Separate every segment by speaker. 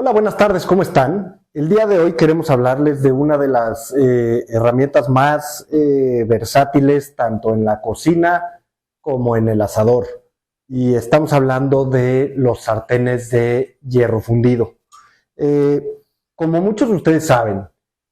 Speaker 1: Hola, buenas tardes, ¿cómo están? El día de hoy queremos hablarles de una de las herramientas más versátiles tanto en la cocina como en el asador. Y estamos hablando de los sartenes de hierro fundido. Eh, Como muchos de ustedes saben,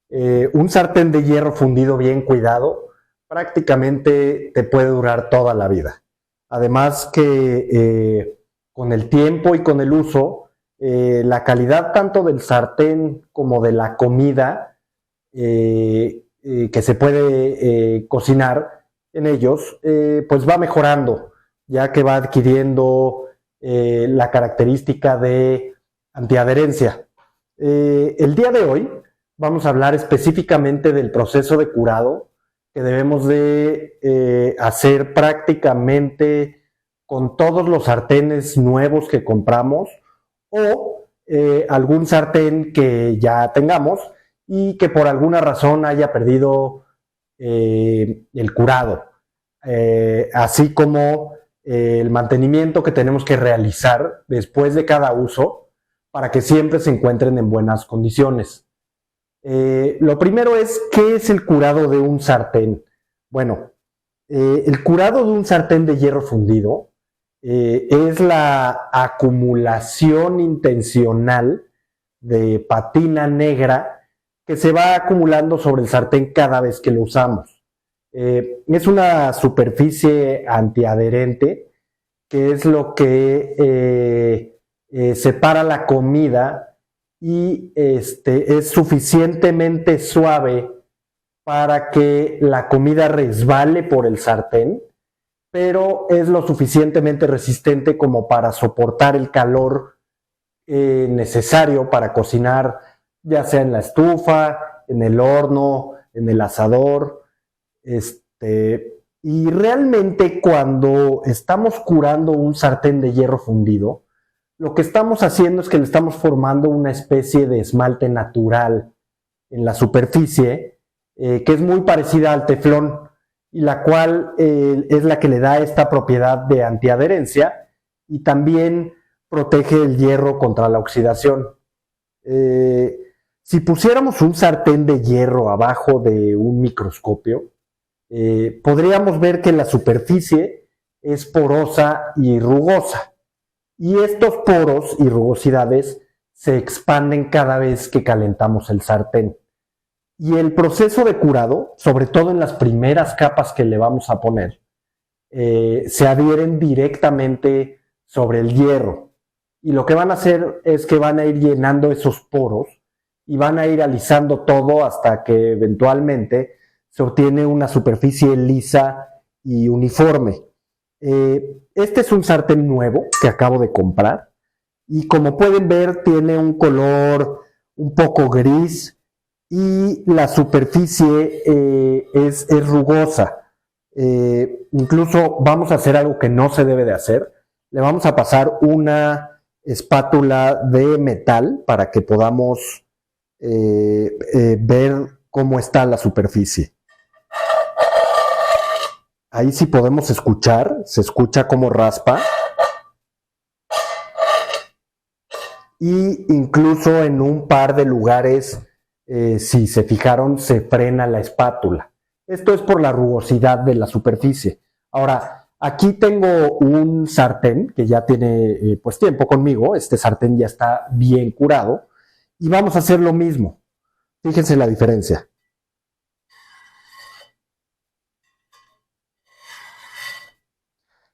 Speaker 1: un sartén de hierro fundido bien cuidado prácticamente te puede durar toda la vida. Además que con el tiempo y con el uso, la calidad tanto del sartén como de la comida que se puede cocinar en ellos, pues va mejorando, ya que va adquiriendo la característica de antiadherencia. El día de hoy vamos a hablar específicamente del proceso de curado que debemos de hacer prácticamente con todos los sartenes nuevos que compramos o algún sartén que ya tengamos y que por alguna razón haya perdido el curado, así como el mantenimiento que tenemos que realizar después de cada uso para que siempre se encuentren en buenas condiciones. Lo primero es, ¿qué es el curado de un sartén? Bueno, el curado de un sartén de hierro fundido es la acumulación intencional de patina negra que se va acumulando sobre el sartén cada vez que lo usamos. Es una superficie antiadherente que es lo que separa la comida y es suficientemente suave para que la comida resbale por el sartén, pero es lo suficientemente resistente como para soportar el calor necesario para cocinar, ya sea en la estufa, en el horno, en el asador. Y realmente cuando estamos curando un sartén de hierro fundido, lo que estamos haciendo es que le estamos formando una especie de esmalte natural en la superficie, que es muy parecida al teflón, y la cual es la que le da esta propiedad de antiadherencia y también protege el hierro contra la oxidación. Si pusiéramos un sartén de hierro abajo de un microscopio, podríamos ver que la superficie es porosa y rugosa. Y estos poros y rugosidades se expanden cada vez que calentamos el sartén. Y el proceso de curado, sobre todo en las primeras capas que le vamos a poner, se adhieren directamente sobre el hierro. Y lo que van a hacer es que van a ir llenando esos poros y van a ir alisando todo hasta que eventualmente se obtiene una superficie lisa y uniforme. Este es un sartén nuevo que acabo de comprar y como pueden ver tiene un color un poco gris y la superficie es rugosa. Incluso vamos a hacer algo que no se debe de hacer. Le vamos a pasar una espátula de metal para que podamos ver cómo está la superficie. Ahí sí podemos escuchar, se escucha cómo raspa. Y incluso en un par de lugares, si se fijaron, se frena la espátula. Esto es por la rugosidad de la superficie. Ahora, aquí tengo un sartén que ya tiene pues tiempo conmigo. Este sartén ya está bien curado. Y vamos a hacer lo mismo. Fíjense la diferencia.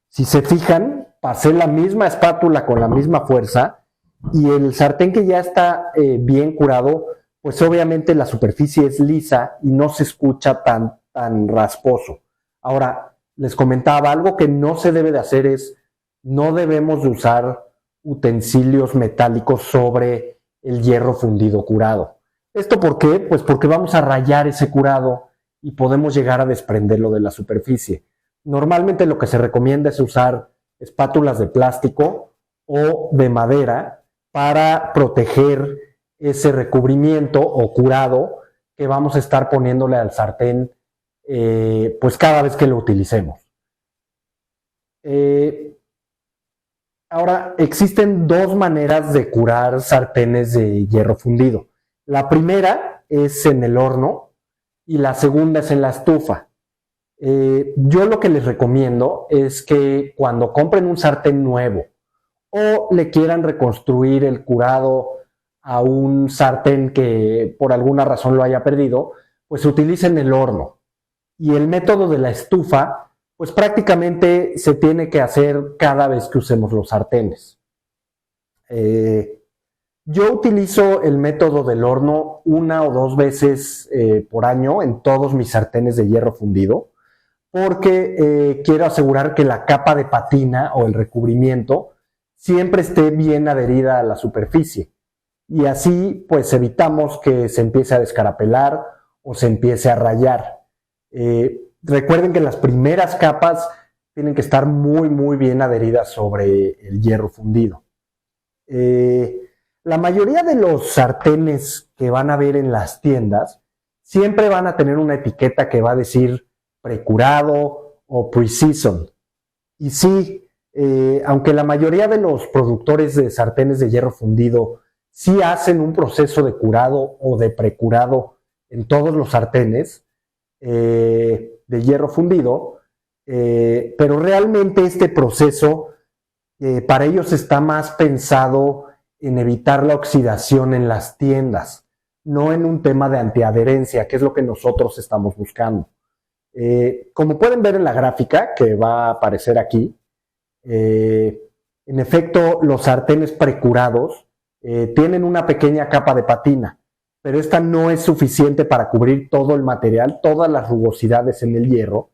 Speaker 1: Si se fijan, pasé la misma espátula con la misma fuerza y el sartén que ya está bien curado, pues obviamente la superficie es lisa y no se escucha tan rasposo. Ahora, les comentaba, algo que no se debe de hacer es, no debemos de usar utensilios metálicos sobre el hierro fundido curado. ¿Esto por qué? Pues porque vamos a rayar ese curado y podemos llegar a desprenderlo de la superficie. Normalmente lo que se recomienda es usar espátulas de plástico o de madera para proteger ese recubrimiento o curado que vamos a estar poniéndole al sartén pues cada vez que lo utilicemos. Ahora, existen dos maneras de curar sartenes de hierro fundido. La primera es en el horno y la segunda es en la estufa. Yo lo que les recomiendo es que cuando compren un sartén nuevo o le quieran reconstruir el curado a un sartén que por alguna razón lo haya perdido, pues utilicen el horno. Y el método de la estufa, pues prácticamente se tiene que hacer cada vez que usemos los sartenes. Yo utilizo el método del horno una o dos veces por año en todos mis sartenes de hierro fundido, porque quiero asegurar que la capa de patina o el recubrimiento siempre esté bien adherida a la superficie. Y así pues evitamos que se empiece a descarapelar o se empiece a rayar. Recuerden que las primeras capas tienen que estar muy bien adheridas sobre el hierro fundido. La mayoría de los sartenes que van a ver en las tiendas siempre van a tener una etiqueta que va a decir precurado o pre-season. Y sí, aunque la mayoría de los productores de sartenes de hierro fundido sí hacen un proceso de curado o de precurado en todos los sartenes de hierro fundido, pero realmente este proceso para ellos está más pensado en evitar la oxidación en las tiendas, no en un tema de antiadherencia, que es lo que nosotros estamos buscando. Como pueden ver en la gráfica que va a aparecer aquí, en efecto, los sartenes precurados tienen una pequeña capa de patina, pero esta no es suficiente para cubrir todo el material, todas las rugosidades en el hierro,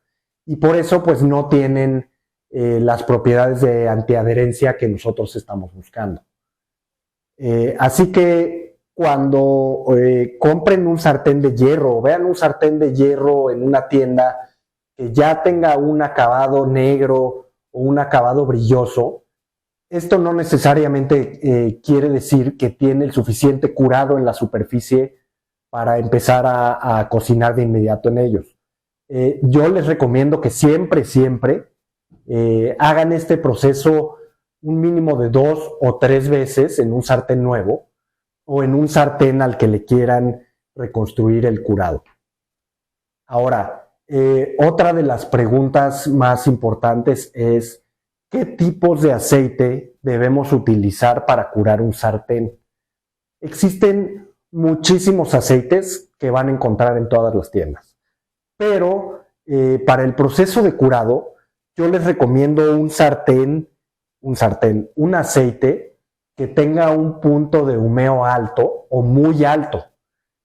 Speaker 1: y por eso pues no tienen las propiedades de antiadherencia que nosotros estamos buscando. Así que cuando compren un sartén de hierro o vean un sartén de hierro en una tienda que ya tenga un acabado negro o un acabado brilloso, esto no necesariamente quiere decir que tiene el suficiente curado en la superficie para empezar a cocinar de inmediato en ellos. Yo les recomiendo que siempre hagan este proceso un mínimo de 2 o 3 veces en un sartén nuevo o en un sartén al que le quieran reconstruir el curado. Ahora, otra de las preguntas más importantes es ¿qué tipos de aceite debemos utilizar para curar un sartén? Existen muchísimos aceites que van a encontrar en todas las tiendas, pero para el proceso de curado yo les recomiendo un aceite que tenga un punto de humeo alto o muy alto,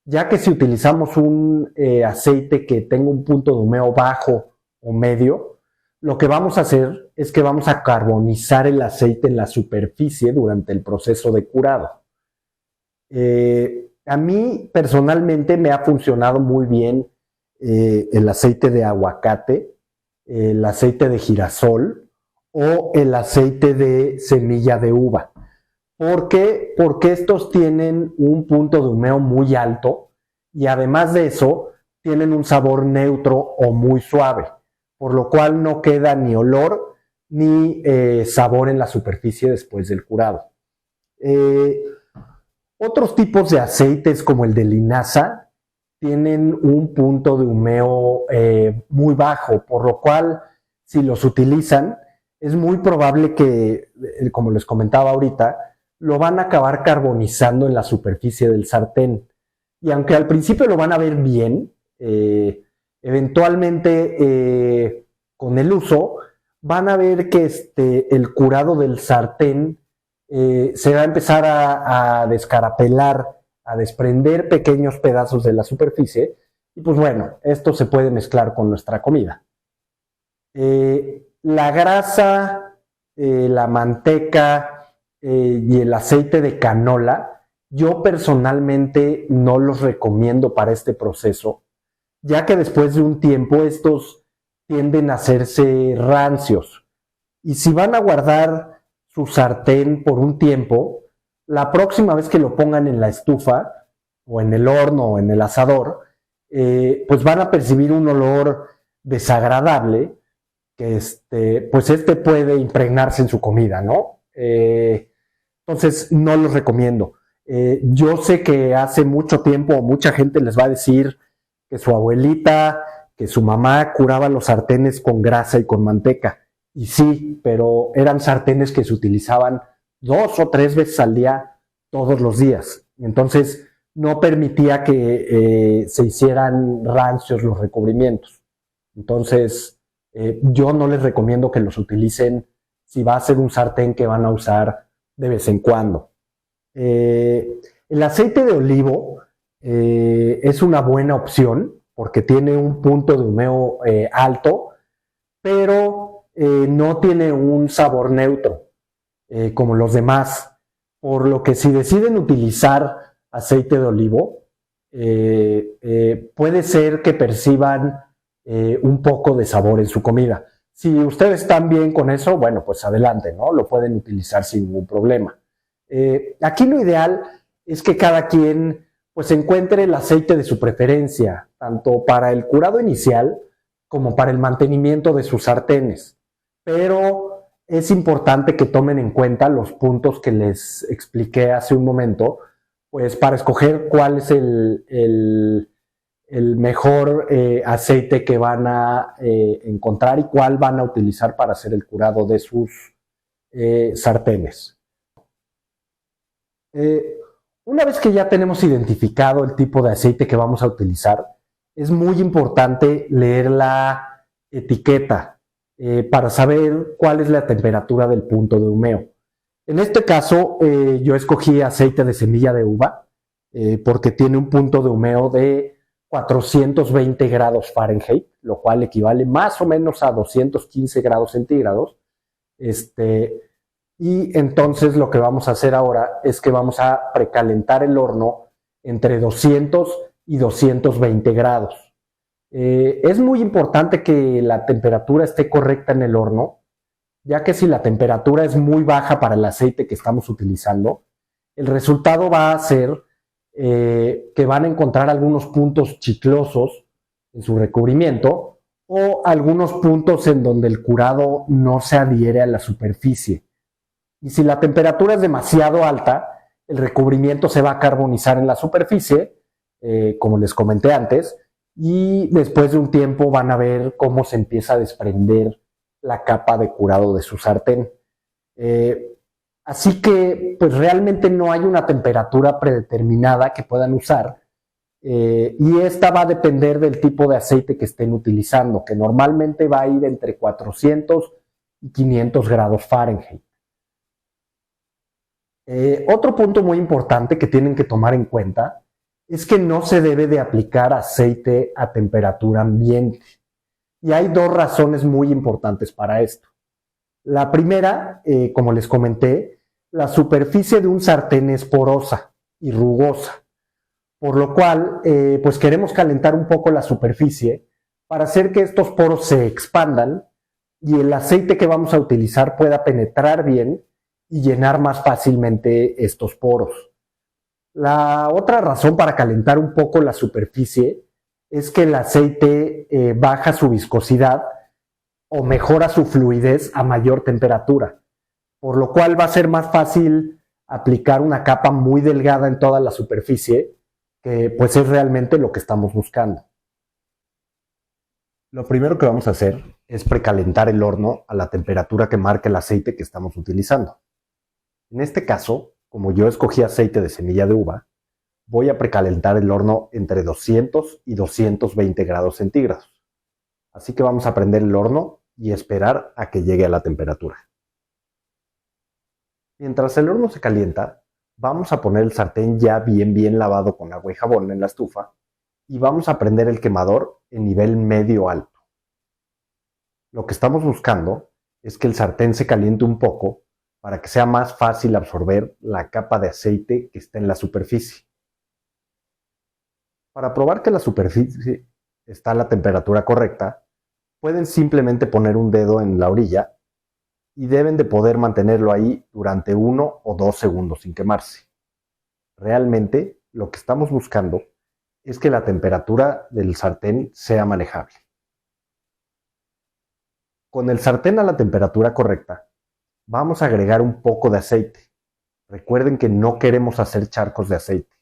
Speaker 1: ya que si utilizamos un aceite que tenga un punto de humeo bajo o medio, lo que vamos a hacer es que vamos a carbonizar el aceite en la superficie durante el proceso de curado. A mí personalmente me ha funcionado muy bien el aceite de aguacate, el aceite de girasol o el aceite de semilla de uva. ¿Por qué? Porque estos tienen un punto de humeo muy alto y además de eso tienen un sabor neutro o muy suave, por lo cual no queda ni olor ni sabor en la superficie después del curado. Otros tipos de aceites como el de linaza tienen un punto de humeo muy bajo, por lo cual si los utilizan es muy probable que, como les comentaba ahorita, lo van a acabar carbonizando en la superficie del sartén. Y aunque al principio lo van a ver bien, eventualmente con el uso van a ver que el curado del sartén se va a empezar a descarapelar, a desprender pequeños pedazos de la superficie y pues bueno, esto se puede mezclar con nuestra comida. La grasa, la manteca y el aceite de canola, yo personalmente no los recomiendo para este proceso, ya que después de un tiempo estos tienden a hacerse rancios. Y si van a guardar su sartén por un tiempo, la próxima vez que lo pongan en la estufa o en el horno o en el asador, pues van a percibir un olor desagradable que pues puede impregnarse en su comida, ¿no? Entonces, no los recomiendo. Yo sé que hace mucho tiempo mucha gente les va a decir que su abuelita, que su mamá curaba los sartenes con grasa y con manteca. Y sí, pero eran sartenes que se utilizaban 2 o 3 veces al día, todos los días. Entonces, no permitía que se hicieran rancios los recubrimientos. Entonces, yo no les recomiendo que los utilicen si va a ser un sartén que van a usar de vez en cuando. El aceite de olivo es una buena opción porque tiene un punto de humeo alto, pero no tiene un sabor neutro como los demás. Por lo que si deciden utilizar aceite de olivo, puede ser que perciban un poco de sabor en su comida. Si ustedes están bien con eso, bueno, pues adelante, ¿no? Lo pueden utilizar sin ningún problema. Aquí lo ideal es que cada quien pues encuentre el aceite de su preferencia, tanto para el curado inicial como para el mantenimiento de sus sartenes. Pero es importante que tomen en cuenta los puntos que les expliqué hace un momento, pues para escoger cuál es el mejor aceite que van a encontrar y cuál van a utilizar para hacer el curado de sus sartenes. Una vez que ya tenemos identificado el tipo de aceite que vamos a utilizar, es muy importante leer la etiqueta para saber cuál es la temperatura del punto de humeo. En este caso, yo escogí aceite de semilla de uva porque tiene un punto de humeo de 420 grados Fahrenheit, lo cual equivale más o menos a 215 grados centígrados. Y entonces lo que vamos a hacer ahora es que vamos a precalentar el horno entre 200 y 220 grados. Es muy importante que la temperatura esté correcta en el horno, ya que si la temperatura es muy baja para el aceite que estamos utilizando, el resultado va a ser que van a encontrar algunos puntos chiclosos en su recubrimiento o algunos puntos en donde el curado no se adhiere a la superficie. Y si la temperatura es demasiado alta, el recubrimiento se va a carbonizar en la superficie, como les comenté antes, y después de un tiempo van a ver cómo se empieza a desprender la capa de curado de su sartén. Así que pues realmente no hay una temperatura predeterminada que puedan usar y esta va a depender del tipo de aceite que estén utilizando, que normalmente va a ir entre 400 y 500 grados Fahrenheit. Otro punto muy importante que tienen que tomar en cuenta es que no se debe de aplicar aceite a temperatura ambiente. Y hay 2 razones muy importantes para esto. La primera, como les comenté, la superficie de un sartén es porosa y rugosa, por lo cual pues queremos calentar un poco la superficie para hacer que estos poros se expandan y el aceite que vamos a utilizar pueda penetrar bien y llenar más fácilmente estos poros. La otra razón para calentar un poco la superficie es que el aceite baja su viscosidad o mejora su fluidez a mayor temperatura, por lo cual va a ser más fácil aplicar una capa muy delgada en toda la superficie, que pues es realmente lo que estamos buscando. Lo primero que vamos a hacer es precalentar el horno a la temperatura que marca el aceite que estamos utilizando. En este caso, como yo escogí aceite de semilla de uva, voy a precalentar el horno entre 200 y 220 grados centígrados. Así que vamos a prender el horno y esperar a que llegue a la temperatura. Mientras el horno se calienta, vamos a poner el sartén ya bien lavado con agua y jabón en la estufa y vamos a prender el quemador en nivel medio alto. Lo que estamos buscando es que el sartén se caliente un poco para que sea más fácil absorber la capa de aceite que está en la superficie. Para probar que la superficie está a la temperatura correcta, pueden simplemente poner un dedo en la orilla y deben de poder mantenerlo ahí durante 1 o 2 segundos sin quemarse. Realmente lo que estamos buscando es que la temperatura del sartén sea manejable. Con el sartén a la temperatura correcta, vamos a agregar un poco de aceite. Recuerden que no queremos hacer charcos de aceite.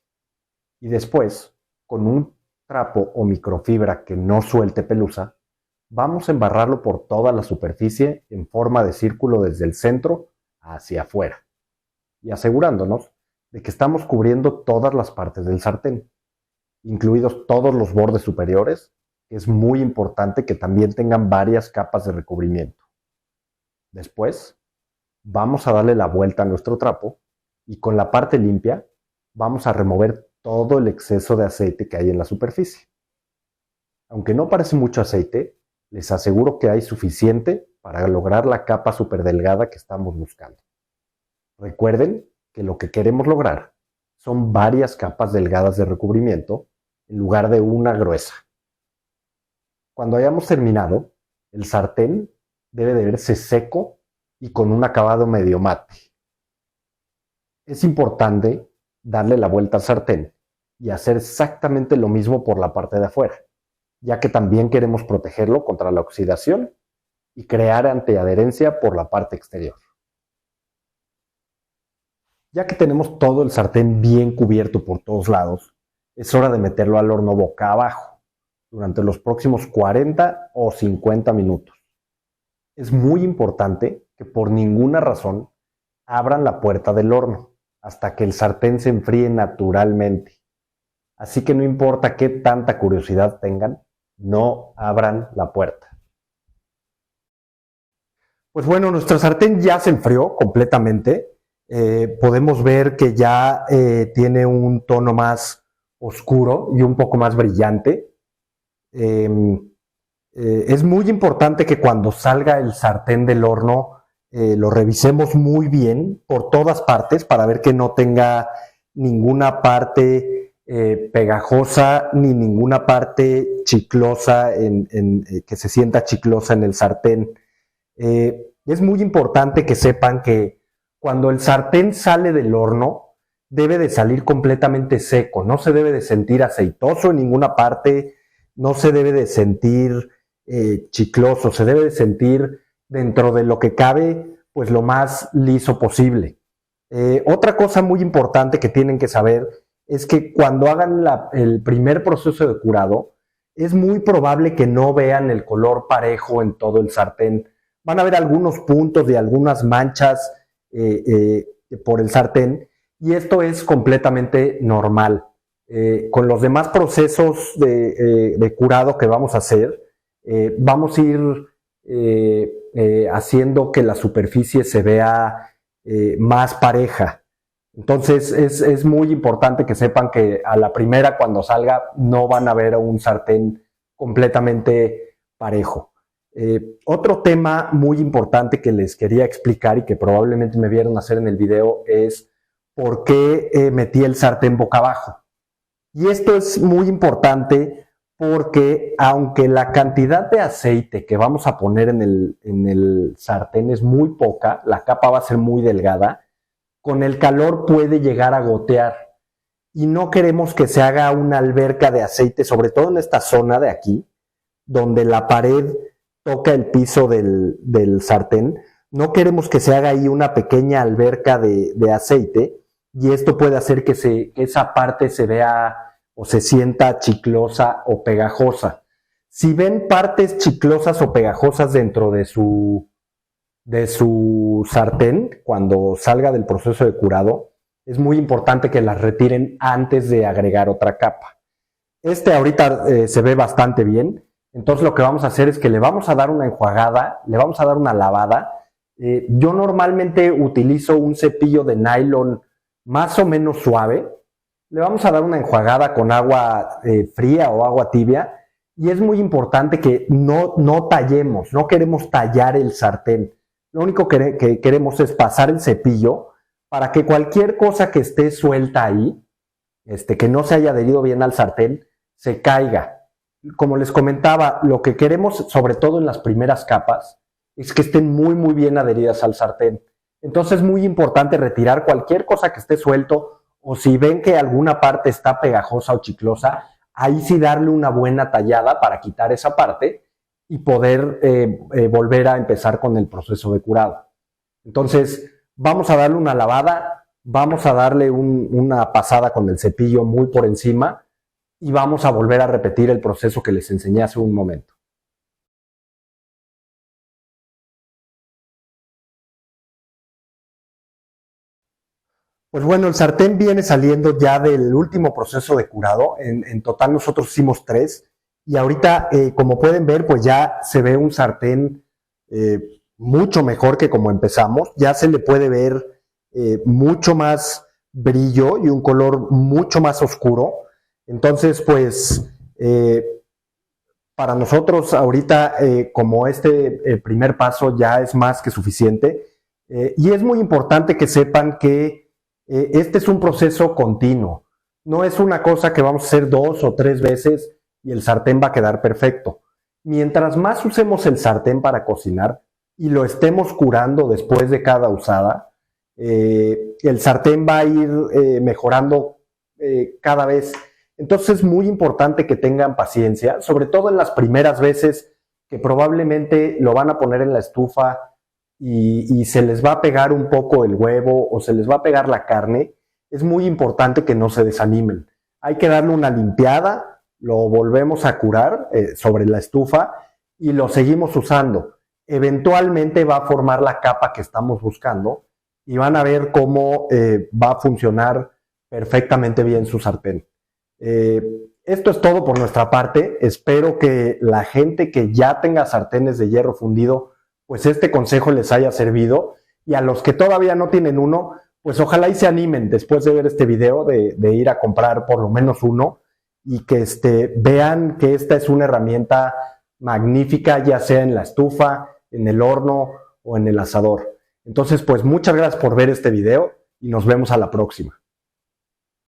Speaker 1: Y después, con un trapo o microfibra que no suelte pelusa, vamos a embarrarlo por toda la superficie en forma de círculo desde el centro hacia afuera. Y asegurándonos de que estamos cubriendo todas las partes del sartén, incluidos todos los bordes superiores, que es muy importante que también tengan varias capas de recubrimiento. Después, vamos a darle la vuelta a nuestro trapo y con la parte limpia vamos a remover todo el exceso de aceite que hay en la superficie. Aunque no parece mucho aceite, les aseguro que hay suficiente para lograr la capa súper delgada que estamos buscando. Recuerden que lo que queremos lograr son varias capas delgadas de recubrimiento en lugar de una gruesa. Cuando hayamos terminado, el sartén debe de verse seco y con un acabado medio mate. Es importante darle la vuelta al sartén y hacer exactamente lo mismo por la parte de afuera, ya que también queremos protegerlo contra la oxidación y crear antiadherencia por la parte exterior. Ya que tenemos todo el sartén bien cubierto por todos lados, es hora de meterlo al horno boca abajo durante los próximos 40 o 50 minutos. Es muy importante que por ninguna razón abran la puerta del horno hasta que el sartén se enfríe naturalmente. Así que no importa qué tanta curiosidad tengan, no abran la puerta. Pues bueno, nuestro sartén ya se enfrió completamente. Podemos ver que ya tiene un tono más oscuro y un poco más brillante. Es muy importante que cuando salga el sartén del horno lo revisemos muy bien por todas partes para ver que no tenga ninguna parte pegajosa ni ninguna parte chiclosa, que se sienta chiclosa en el sartén. Es muy importante que sepan que cuando el sartén sale del horno debe de salir completamente seco, no se debe de sentir aceitoso en ninguna parte, no se debe de sentir chicloso, se debe de sentir dentro de lo que cabe, pues lo más liso posible. Otra cosa muy importante que tienen que saber es que cuando hagan el primer proceso de curado, es muy probable que no vean el color parejo en todo el sartén. Van a ver algunos puntos de algunas manchas por el sartén y esto es completamente normal. Con los demás procesos de curado que vamos a hacer, vamos a ir haciendo que la superficie se vea más pareja. Entonces es muy importante que sepan que a la primera cuando salga no van a ver un sartén completamente parejo. Otro tema muy importante que les quería explicar y que probablemente me vieron hacer en el video es por qué metí el sartén boca abajo. Y esto es muy importante porque aunque la cantidad de aceite que vamos a poner en el sartén es muy poca, la capa va a ser muy delgada, con el calor puede llegar a gotear y no queremos que se haga una alberca de aceite, sobre todo en esta zona de aquí, donde la pared toca el piso del sartén. No queremos que se haga ahí una pequeña alberca de aceite y esto puede hacer que esa parte se vea o se sienta chiclosa o pegajosa. Si ven partes chiclosas o pegajosas dentro de su sartén, cuando salga del proceso de curado, es muy importante que las retiren antes de agregar otra capa. Ahorita se ve bastante bien, entonces lo que vamos a hacer es que le vamos a dar una enjuagada, le vamos a dar una lavada. Yo normalmente utilizo un cepillo de nylon más o menos suave, le vamos a dar una enjuagada con agua fría o agua tibia y es muy importante que no tallemos, no queremos tallar el sartén. Lo único que queremos es pasar el cepillo para que cualquier cosa que esté suelta ahí, que no se haya adherido bien al sartén, se caiga. Como les comentaba, lo que queremos, sobre todo en las primeras capas, es que estén muy, muy bien adheridas al sartén. Entonces es muy importante retirar cualquier cosa que esté suelto o si ven que alguna parte está pegajosa o chiclosa, ahí sí darle una buena tallada para quitar esa parte y poder volver a empezar con el proceso de curado. Entonces, vamos a darle una lavada, vamos a darle una pasada con el cepillo muy por encima y vamos a volver a repetir el proceso que les enseñé hace un momento. Pues bueno, el sartén viene saliendo ya del último proceso de curado. En total nosotros hicimos 3 y ahorita, como pueden ver, pues ya se ve un sartén mucho mejor que como empezamos. Ya se le puede ver mucho más brillo y un color mucho más oscuro. Entonces, pues para nosotros ahorita, como este primer paso ya es más que suficiente. Y es muy importante que sepan que este es un proceso continuo. No es una cosa que vamos a hacer 2 o 3 veces y el sartén va a quedar perfecto. Mientras más usemos el sartén para cocinar y lo estemos curando después de cada usada, el sartén va a ir mejorando cada vez. Entonces es muy importante que tengan paciencia, sobre todo en las primeras veces que probablemente lo van a poner en la estufa y se les va a pegar un poco el huevo o se les va a pegar la carne. Es muy importante que no se desanimen. Hay que darle una limpiada, lo volvemos a curar sobre la estufa y lo seguimos usando. Eventualmente va a formar la capa que estamos buscando y van a ver cómo va a funcionar perfectamente bien su sartén. Esto es todo por nuestra parte. Espero que la gente que ya tenga sartenes de hierro fundido, pues este consejo les haya servido. Y a los que todavía no tienen uno, pues ojalá y se animen después de ver este video de ir a comprar por lo menos uno y que vean que esta es una herramienta magnífica, ya sea en la estufa, en el horno o en el asador. Entonces, pues muchas gracias por ver este video y nos vemos a la próxima.